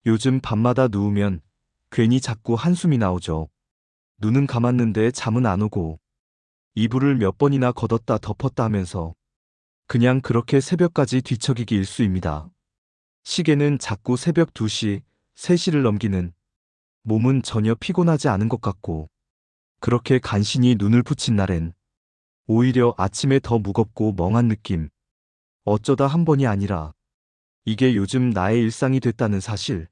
요즘 밤마다 누우면 괜히 자꾸 한숨이 나오죠. 눈은 감았는데 잠은 안 오고 이불을 몇 번이나 걷었다 덮었다 하면서 그냥 그렇게 새벽까지 뒤척이기 일쑤입니다. 시계는 자꾸 새벽 2시, 3시를 넘기는 몸은 전혀 피곤하지 않은 것 같고 그렇게 간신히 눈을 붙인 날엔 오히려 아침에 더 무겁고 멍한 느낌. 어쩌다 한 번이 아니라 이게 요즘 나의 일상이 됐다는 사실.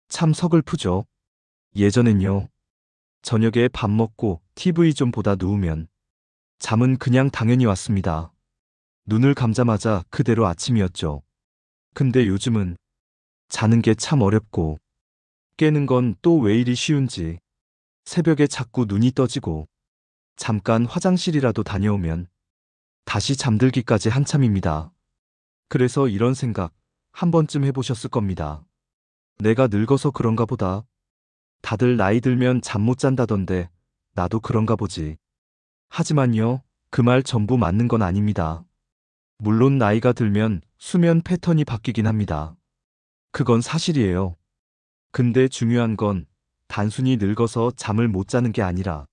참 서글프죠. 예전엔요. 저녁에 밥 먹고 TV 좀 보다 누우면 잠은 그냥 당연히 왔습니다. 눈을 감자마자 그대로 아침이었죠. 근데 요즘은 자는 게 참 어렵고 깨는 건 또 왜 이리 쉬운지 새벽에 자꾸 눈이 떠지고 잠깐 화장실이라도 다녀오면 다시 잠들기까지 한참입니다. 그래서 이런 생각 한 번쯤 해보셨을 겁니다. 내가 늙어서 그런가 보다. 다들 나이 들면 잠 못 잔다던데 나도 그런가 보지. 하지만요, 그 말 전부 맞는 건 아닙니다. 물론 나이가 들면 수면 패턴이 바뀌긴 합니다. 그건 사실이에요. 근데 중요한 건 단순히 늙어서 잠을 못 자는 게 아니라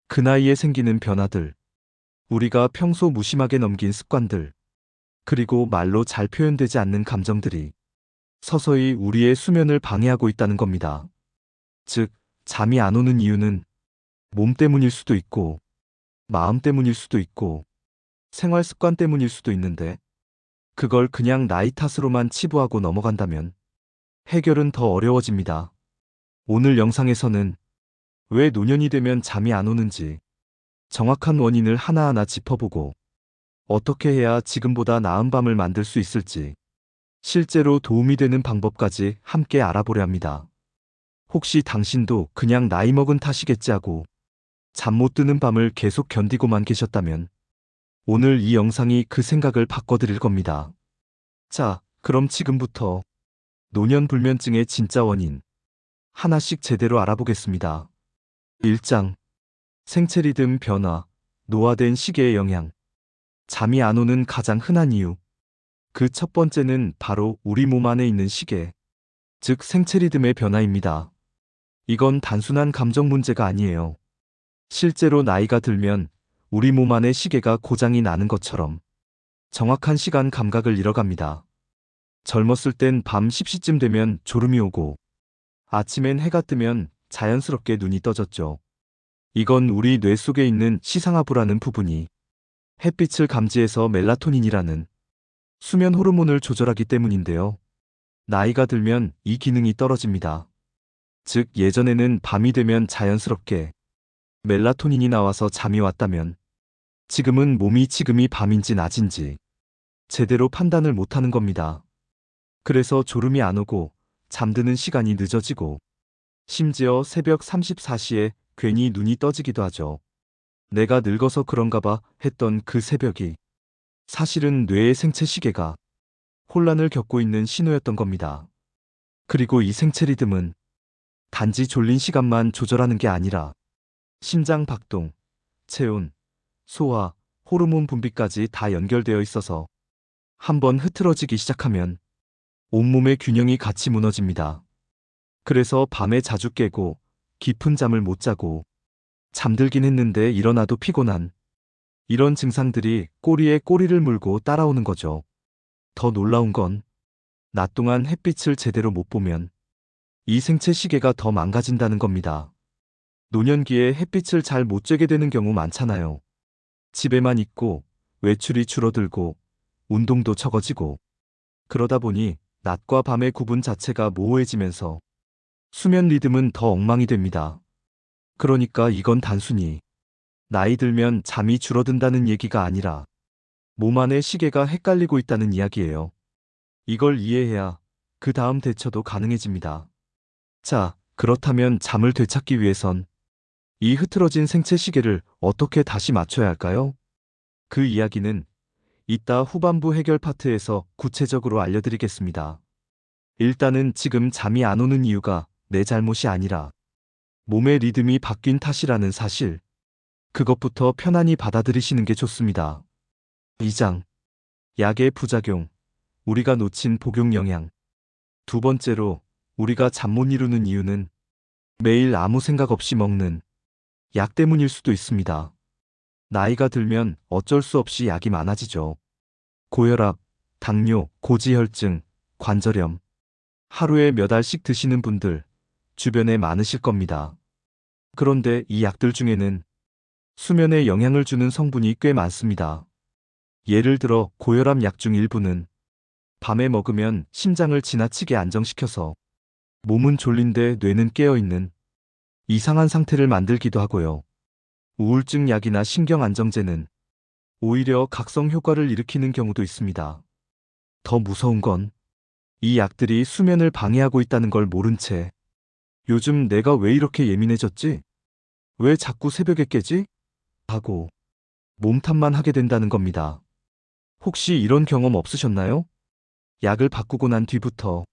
그 나이에 생기는 변화들, 우리가 평소 무심하게 넘긴 습관들, 그리고 말로 잘 표현되지 않는 감정들이 서서히 우리의 수면을 방해하고 있다는 겁니다. 즉, 잠이 안 오는 이유는 몸 때문일 수도 있고, 마음 때문일 수도 있고, 생활 습관 때문일 수도 있는데, 그걸 그냥 나이 탓으로만 치부하고 넘어간다면 해결은 더 어려워집니다. 오늘 영상에서는 왜 노년이 되면 잠이 안 오는지 정확한 원인을 하나하나 짚어보고 어떻게 해야 지금보다 나은 밤을 만들 수 있을지 실제로 도움이 되는 방법까지 함께 알아보려 합니다. 혹시 당신도 그냥 나이 먹은 탓이겠지 하고 잠 못 드는 밤을 계속 견디고만 계셨다면 오늘 이 영상이 그 생각을 바꿔드릴 겁니다. 자, 그럼 지금부터 노년 불면증의 진짜 원인 하나씩 제대로 알아보겠습니다. 1장 생체 리듬 변화, 노화된 시계의 영향. 잠이 안 오는 가장 흔한 이유. 그 첫 번째는 바로 우리 몸 안에 있는 시계, 즉 생체 리듬의 변화입니다. 이건 단순한 감정 문제가 아니에요. 실제로 나이가 들면 우리 몸 안의 시계가 고장이 나는 것처럼 정확한 시간 감각을 잃어갑니다. 젊었을 땐 밤 10시쯤 되면 졸음이 오고 아침엔 해가 뜨면 자연스럽게 눈이 떠졌죠. 이건 우리 뇌 속에 있는 시상하부라는 부분이 햇빛을 감지해서 멜라토닌이라는 수면 호르몬을 조절하기 때문인데요. 나이가 들면 이 기능이 떨어집니다. 즉 예전에는 밤이 되면 자연스럽게 멜라토닌이 나와서 잠이 왔다면 지금은 몸이 지금이 밤인지 낮인지 제대로 판단을 못하는 겁니다. 그래서 졸음이 안 오고 잠드는 시간이 늦어지고 심지어 새벽 34시에 괜히 눈이 떠지기도 하죠. 내가 늙어서 그런가 봐 했던 그 새벽이 사실은 뇌의 생체 시계가 혼란을 겪고 있는 신호였던 겁니다. 그리고 이 생체 리듬은 단지 졸린 시간만 조절하는 게 아니라 심장 박동, 체온, 소화, 호르몬 분비까지 다 연결되어 있어서 한번 흐트러지기 시작하면 온몸의 균형이 같이 무너집니다. 그래서 밤에 자주 깨고 깊은 잠을 못 자고 잠들긴 했는데 일어나도 피곤한 이런 증상들이 꼬리에 꼬리를 물고 따라오는 거죠. 더 놀라운 건 낮 동안 햇빛을 제대로 못 보면 이 생체 시계가 더 망가진다는 겁니다. 노년기에 햇빛을 잘 못 쬐게 되는 경우 많잖아요. 집에만 있고 외출이 줄어들고 운동도 적어지고 그러다 보니 낮과 밤의 구분 자체가 모호해지면서 수면 리듬은 더 엉망이 됩니다. 그러니까 이건 단순히 나이 들면 잠이 줄어든다는 얘기가 아니라 몸 안의 시계가 헷갈리고 있다는 이야기예요. 이걸 이해해야 그 다음 대처도 가능해집니다. 자, 그렇다면 잠을 되찾기 위해선 이 흐트러진 생체 시계를 어떻게 다시 맞춰야 할까요? 그 이야기는 이따 후반부 해결 파트에서 구체적으로 알려드리겠습니다. 일단은 지금 잠이 안 오는 이유가 내 잘못이 아니라 몸의 리듬이 바뀐 탓이라는 사실. 그것부터 편안히 받아들이시는 게 좋습니다. 2장. 약의 부작용. 우리가 놓친 복용 영양. 두 번째로 우리가 잠 못 이루는 이유는 매일 아무 생각 없이 먹는 약 때문일 수도 있습니다. 나이가 들면 어쩔 수 없이 약이 많아지죠. 고혈압, 당뇨, 고지혈증, 관절염. 하루에 몇 알씩 드시는 분들 주변에 많으실 겁니다. 그런데 이 약들 중에는 수면에 영향을 주는 성분이 꽤 많습니다. 예를 들어 고혈압 약 중 일부는 밤에 먹으면 심장을 지나치게 안정시켜서 몸은 졸린데 뇌는 깨어있는 이상한 상태를 만들기도 하고요. 우울증 약이나 신경안정제는 오히려 각성 효과를 일으키는 경우도 있습니다. 더 무서운 건 이 약들이 수면을 방해하고 있다는 걸 모른 채 요즘 내가 왜 이렇게 예민해졌지? 왜 자꾸 새벽에 깨지? 하고 몸탓만 하게 된다는 겁니다. 혹시 이런 경험 없으셨나요? 약을 바꾸고 난 뒤부터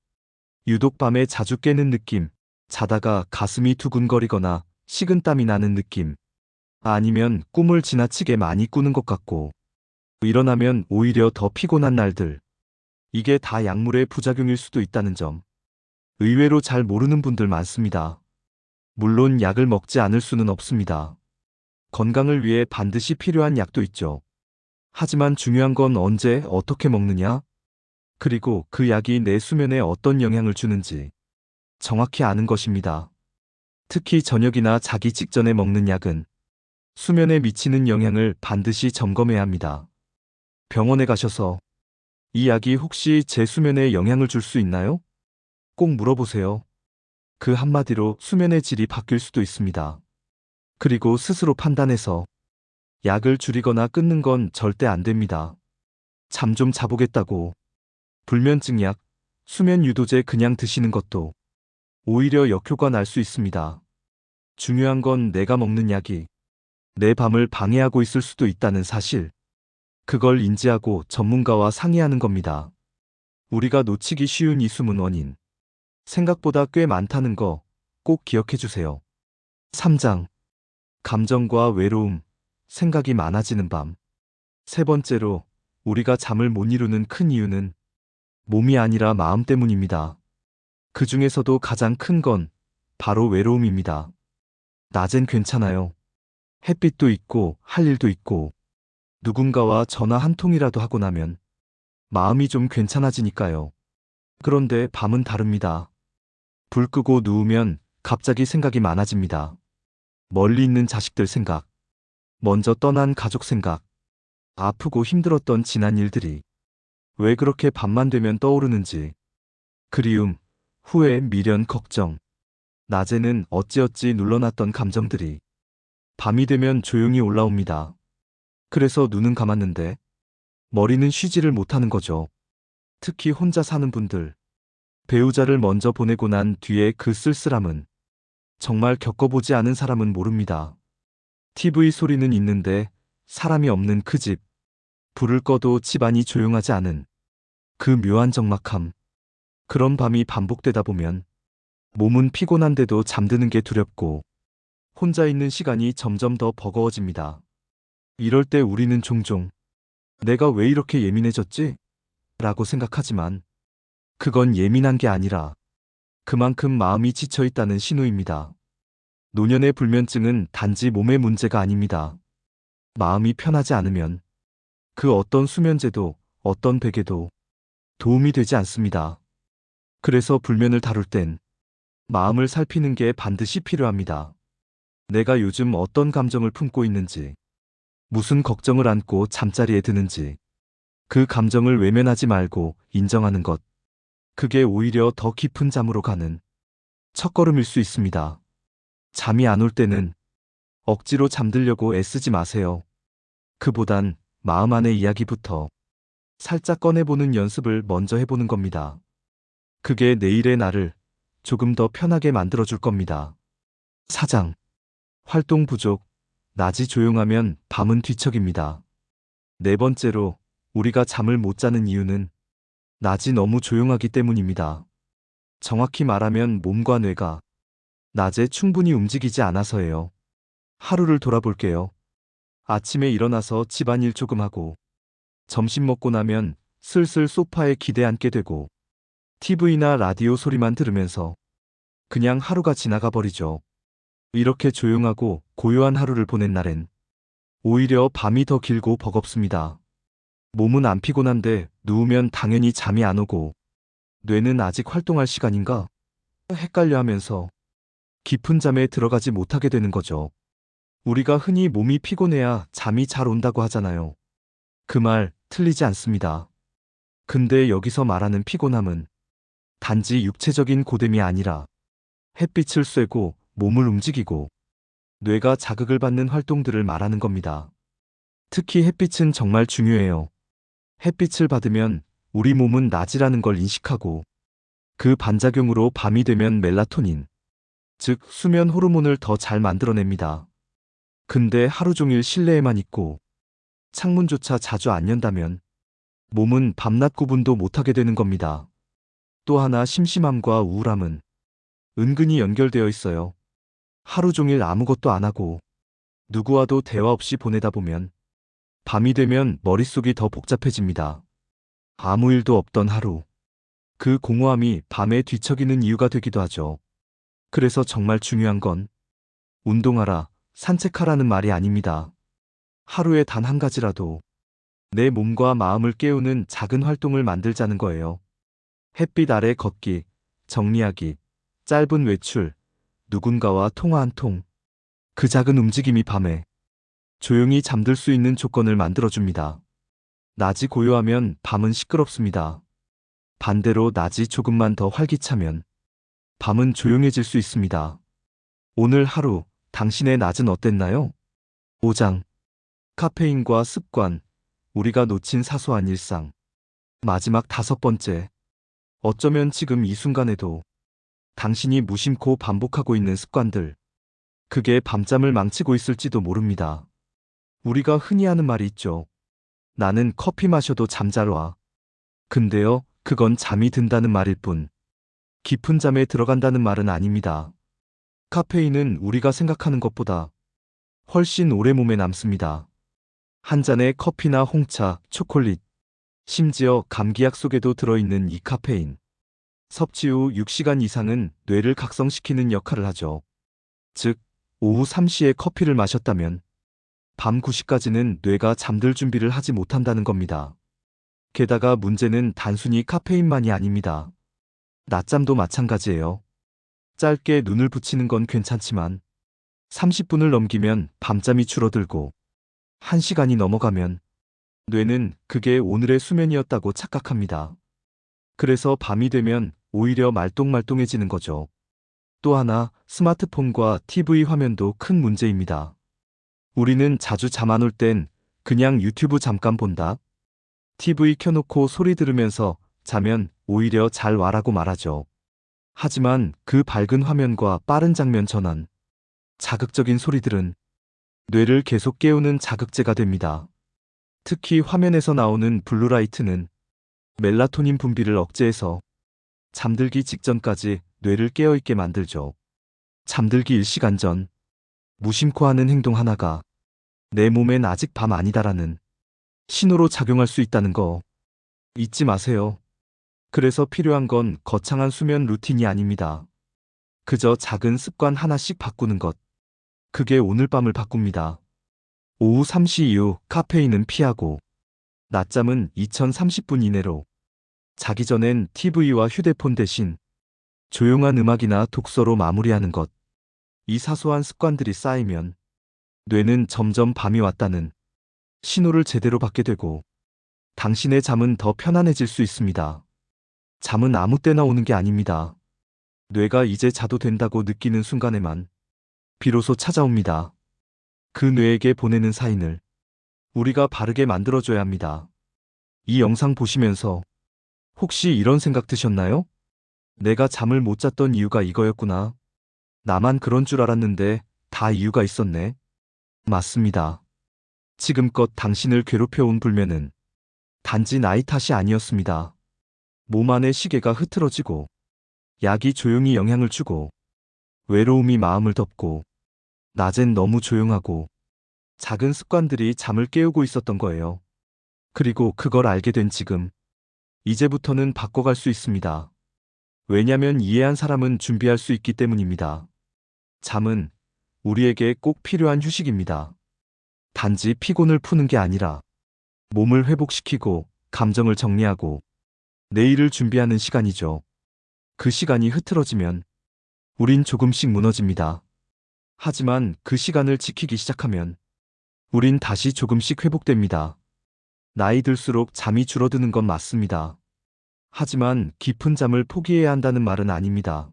유독 밤에 자주 깨는 느낌, 자다가 가슴이 두근거리거나 식은땀이 나는 느낌, 아니면 꿈을 지나치게 많이 꾸는 것 같고, 일어나면 오히려 더 피곤한 날들. 이게 다 약물의 부작용일 수도 있다는 점. 의외로 잘 모르는 분들 많습니다. 물론 약을 먹지 않을 수는 없습니다. 건강을 위해 반드시 필요한 약도 있죠. 하지만 중요한 건 언제 어떻게 먹느냐? 그리고 그 약이 내 수면에 어떤 영향을 주는지 정확히 아는 것입니다. 특히 저녁이나 자기 직전에 먹는 약은 수면에 미치는 영향을 반드시 점검해야 합니다. 병원에 가셔서 이 약이 혹시 제 수면에 영향을 줄 수 있나요? 꼭 물어보세요. 그 한마디로 수면의 질이 바뀔 수도 있습니다. 그리고 스스로 판단해서 약을 줄이거나 끊는 건 절대 안 됩니다. 잠 좀 자보겠다고 불면증 약, 수면 유도제 그냥 드시는 것도 오히려 역효과 날 수 있습니다. 중요한 건 내가 먹는 약이 내 밤을 방해하고 있을 수도 있다는 사실. 그걸 인지하고 전문가와 상의하는 겁니다. 우리가 놓치기 쉬운 이 숨은 원인. 생각보다 꽤 많다는 거 꼭 기억해 주세요. 3장. 감정과 외로움, 생각이 많아지는 밤. 세 번째로, 우리가 잠을 못 이루는 큰 이유는 몸이 아니라 마음 때문입니다. 그 중에서도 가장 큰 건 바로 외로움입니다. 낮엔 괜찮아요. 햇빛도 있고 할 일도 있고 누군가와 전화 한 통이라도 하고 나면 마음이 좀 괜찮아지니까요. 그런데 밤은 다릅니다. 불 끄고 누우면 갑자기 생각이 많아집니다. 멀리 있는 자식들 생각, 먼저 떠난 가족 생각, 아프고 힘들었던 지난 일들이 왜 그렇게 밤만 되면 떠오르는지, 그리움, 후회, 미련, 걱정, 낮에는 어찌어찌 눌러놨던 감정들이 밤이 되면 조용히 올라옵니다. 그래서 눈은 감았는데 머리는 쉬지를 못하는 거죠. 특히 혼자 사는 분들, 배우자를 먼저 보내고 난 뒤에 그 쓸쓸함은 정말 겪어보지 않은 사람은 모릅니다. TV 소리는 있는데 사람이 없는 그 집, 불을 꺼도 집안이 조용하지 않은 그 묘한 적막함. 그런 밤이 반복되다 보면 몸은 피곤한데도 잠드는 게 두렵고 혼자 있는 시간이 점점 더 버거워집니다. 이럴 때 우리는 종종 내가 왜 이렇게 예민해졌지? 라고 생각하지만 그건 예민한 게 아니라 그만큼 마음이 지쳐 있다는 신호입니다. 노년의 불면증은 단지 몸의 문제가 아닙니다. 마음이 편하지 않으면 그 어떤 수면제도 어떤 베개도 도움이 되지 않습니다. 그래서 불면을 다룰 땐 마음을 살피는 게 반드시 필요합니다. 내가 요즘 어떤 감정을 품고 있는지, 무슨 걱정을 안고 잠자리에 드는지, 그 감정을 외면하지 말고 인정하는 것. 그게 오히려 더 깊은 잠으로 가는 첫걸음일 수 있습니다. 잠이 안 올 때는 억지로 잠들려고 애쓰지 마세요. 그보단 마음 안의 이야기부터 살짝 꺼내보는 연습을 먼저 해보는 겁니다. 그게 내일의 나를 조금 더 편하게 만들어줄 겁니다. 4장. 활동 부족. 낮이 조용하면 밤은 뒤척입니다. 네 번째로, 우리가 잠을 못 자는 이유는 낮이 너무 조용하기 때문입니다. 정확히 말하면 몸과 뇌가 낮에 충분히 움직이지 않아서예요. 하루를 돌아볼게요. 아침에 일어나서 집안일 조금 하고, 점심 먹고 나면 슬슬 소파에 기대 앉게 되고, TV나 라디오 소리만 들으면서 그냥 하루가 지나가 버리죠. 이렇게 조용하고 고요한 하루를 보낸 날엔 오히려 밤이 더 길고 버겁습니다. 몸은 안 피곤한데 누우면 당연히 잠이 안 오고 뇌는 아직 활동할 시간인가 헷갈려 하면서 깊은 잠에 들어가지 못하게 되는 거죠. 우리가 흔히 몸이 피곤해야 잠이 잘 온다고 하잖아요. 그 말 틀리지 않습니다. 근데 여기서 말하는 피곤함은 단지 육체적인 고됨이 아니라 햇빛을 쐬고 몸을 움직이고 뇌가 자극을 받는 활동들을 말하는 겁니다. 특히 햇빛은 정말 중요해요. 햇빛을 받으면 우리 몸은 낮이라는 걸 인식하고 그 반작용으로 밤이 되면 멜라토닌, 즉 수면 호르몬을 더 잘 만들어냅니다. 근데 하루 종일 실내에만 있고 창문조차 자주 안 연다면 몸은 밤낮 구분도 못하게 되는 겁니다. 또 하나 심심함과 우울함은 은근히 연결되어 있어요. 하루 종일 아무것도 안 하고 누구와도 대화 없이 보내다 보면 밤이 되면 머릿속이 더 복잡해집니다. 아무 일도 없던 하루. 그 공허함이 밤에 뒤척이는 이유가 되기도 하죠. 그래서 정말 중요한 건 운동하라, 산책하라는 말이 아닙니다. 하루에 단 한 가지라도 내 몸과 마음을 깨우는 작은 활동을 만들자는 거예요. 햇빛 아래 걷기, 정리하기, 짧은 외출, 누군가와 통화 한 통. 그 작은 움직임이 밤에 조용히 잠들 수 있는 조건을 만들어줍니다. 낮이 고요하면 밤은 시끄럽습니다. 반대로 낮이 조금만 더 활기차면 밤은 조용해질 수 있습니다. 오늘 하루 당신의 낮은 어땠나요? 5장. 카페인과 습관, 우리가 놓친 사소한 일상. 마지막 5번째. 어쩌면 지금 이 순간에도 당신이 무심코 반복하고 있는 습관들. 그게 밤잠을 망치고 있을지도 모릅니다. 우리가 흔히 하는 말이 있죠. 나는 커피 마셔도 잠 잘 와. 근데요, 그건 잠이 든다는 말일 뿐. 깊은 잠에 들어간다는 말은 아닙니다. 카페인은 우리가 생각하는 것보다 훨씬 오래 몸에 남습니다. 한 잔의 커피나 홍차, 초콜릿, 심지어 감기약 속에도 들어있는 이 카페인. 섭취 후 6시간 이상은 뇌를 각성시키는 역할을 하죠. 즉, 오후 3시에 커피를 마셨다면 밤 9시까지는 뇌가 잠들 준비를 하지 못한다는 겁니다. 게다가 문제는 단순히 카페인만이 아닙니다. 낮잠도 마찬가지예요. 짧게 눈을 붙이는 건 괜찮지만 30분을 넘기면 밤잠이 줄어들고 1시간이 넘어가면 뇌는 그게 오늘의 수면이었다고 착각합니다. 그래서 밤이 되면 오히려 말똥말똥해지는 거죠. 또 하나, 스마트폰과 TV 화면도 큰 문제입니다. 우리는 자주 잠 안 올 땐 그냥 유튜브 잠깐 본다. TV 켜놓고 소리 들으면서 자면 오히려 잘 와라고 말하죠. 하지만 그 밝은 화면과 빠른 장면 전환, 자극적인 소리들은 뇌를 계속 깨우는 자극제가 됩니다. 특히 화면에서 나오는 블루라이트는 멜라토닌 분비를 억제해서 잠들기 직전까지 뇌를 깨어있게 만들죠. 잠들기 1시간 전 무심코 하는 행동 하나가 내 몸엔 아직 밤 아니다라는 신호로 작용할 수 있다는 거 잊지 마세요. 그래서 필요한 건 거창한 수면 루틴이 아닙니다. 그저 작은 습관 하나씩 바꾸는 것. 그게 오늘 밤을 바꿉니다. 오후 3시 이후 카페인은 피하고 낮잠은 2030분 이내로. 자기 전엔 TV와 휴대폰 대신 조용한 음악이나 독서로 마무리하는 것. 이 사소한 습관들이 쌓이면 뇌는 점점 밤이 왔다는 신호를 제대로 받게 되고 당신의 잠은 더 편안해질 수 있습니다. 잠은 아무 때나 오는 게 아닙니다. 뇌가 이제 자도 된다고 느끼는 순간에만 비로소 찾아옵니다. 그 뇌에게 보내는 사인을 우리가 바르게 만들어줘야 합니다. 이 영상 보시면서 혹시 이런 생각 드셨나요? 내가 잠을 못 잤던 이유가 이거였구나. 나만 그런 줄 알았는데 다 이유가 있었네. 맞습니다. 지금껏 당신을 괴롭혀온 불면은 단지 나이 탓이 아니었습니다. 몸 안의 시계가 흐트러지고 약이 조용히 영향을 주고 외로움이 마음을 덮고 낮엔 너무 조용하고 작은 습관들이 잠을 깨우고 있었던 거예요. 그리고 그걸 알게 된 지금 이제부터는 바꿔갈 수 있습니다. 왜냐면 이해한 사람은 준비할 수 있기 때문입니다. 잠은 우리에게 꼭 필요한 휴식입니다. 단지 피곤을 푸는 게 아니라 몸을 회복시키고 감정을 정리하고 내일을 준비하는 시간이죠. 그 시간이 흐트러지면 우린 조금씩 무너집니다. 하지만 그 시간을 지키기 시작하면 우린 다시 조금씩 회복됩니다. 나이 들수록 잠이 줄어드는 건 맞습니다. 하지만 깊은 잠을 포기해야 한다는 말은 아닙니다.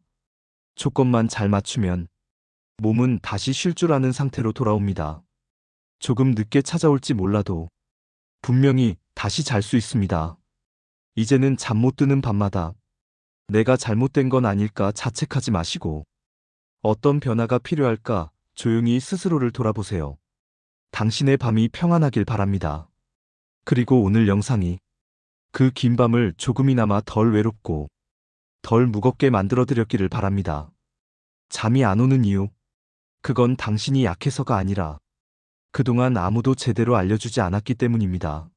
조건만 잘 맞추면 몸은 다시 쉴 줄 아는 상태로 돌아옵니다. 조금 늦게 찾아올지 몰라도 분명히 다시 잘 수 있습니다. 이제는 잠 못 드는 밤마다 내가 잘못된 건 아닐까 자책하지 마시고 어떤 변화가 필요할까 조용히 스스로를 돌아보세요. 당신의 밤이 평안하길 바랍니다. 그리고 오늘 영상이 그 긴 밤을 조금이나마 덜 외롭고 덜 무겁게 만들어드렸기를 바랍니다. 잠이 안 오는 이유, 그건 당신이 약해서가 아니라 그동안 아무도 제대로 알려주지 않았기 때문입니다.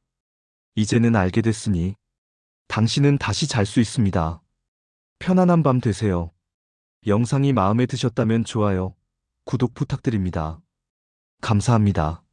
이제는 알게 됐으니 당신은 다시 잘 수 있습니다. 편안한 밤 되세요. 영상이 마음에 드셨다면 좋아요, 구독 부탁드립니다. 감사합니다.